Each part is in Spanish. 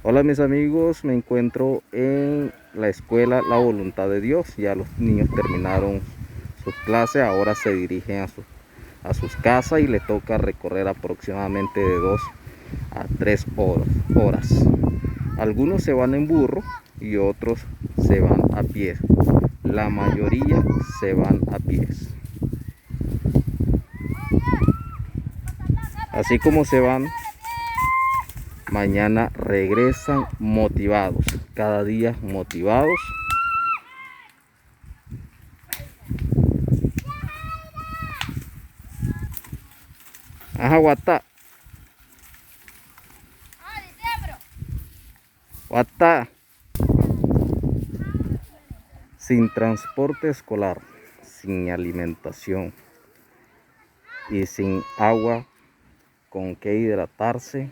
Hola mis amigos, me encuentro en la escuela La Voluntad de Dios. Ya los niños terminaron sus clases, ahora se dirigen a sus casas y les toca recorrer aproximadamente de 2 a 3 horas. Algunos se van en burro y otros se van a pie. La mayoría se van a pies. Así como se van, mañana regresan motivados, cada día motivados. Ajá, guata. Guata. Sin transporte escolar, sin alimentación y sin agua con que hidratarse,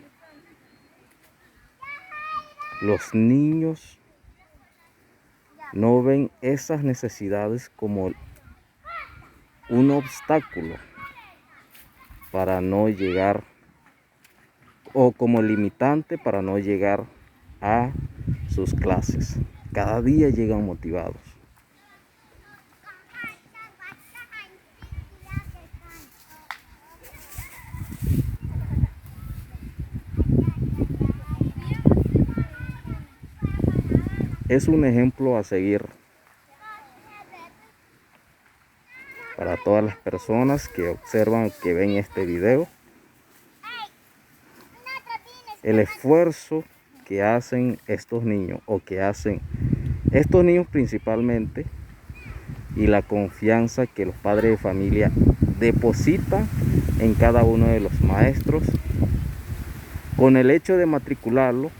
los niños no ven esas necesidades como un obstáculo para no llegar, o como limitante para no llegar a sus clases. Cada día llegan motivados. Es un ejemplo a seguir para todas las personas que observan, que ven este video. El esfuerzo que hacen estos niños, o que hacen estos niños principalmente, y la confianza que los padres de familia depositan en cada uno de los maestros, con el hecho de matricularlo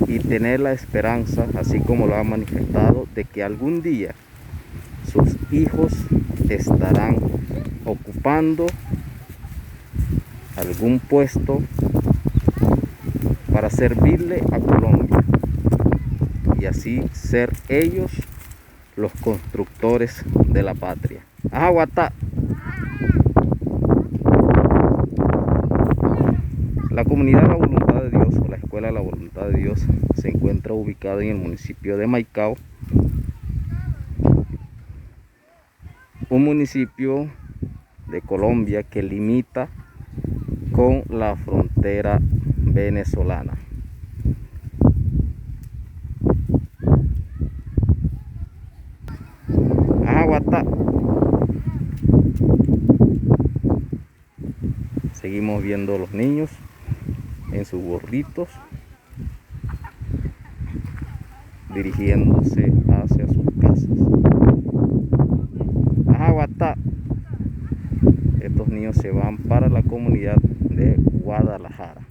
y tener la esperanza, así como lo han manifestado, de que algún día sus hijos estarán ocupando algún puesto para servirle a Colombia y así ser ellos los constructores de la patria. Ajá, guata. La comunidad La Voluntad de Dios, o la escuela La Voluntad de Dios, se encuentra ubicada en el municipio de Maicao, un municipio de Colombia que limita con la frontera venezolana. Ajá, guata. Seguimos viendo a los niños en sus burritos dirigiéndose hacia sus casas. Ajá, guata. Estos niños se van para la comunidad de Guadalajara.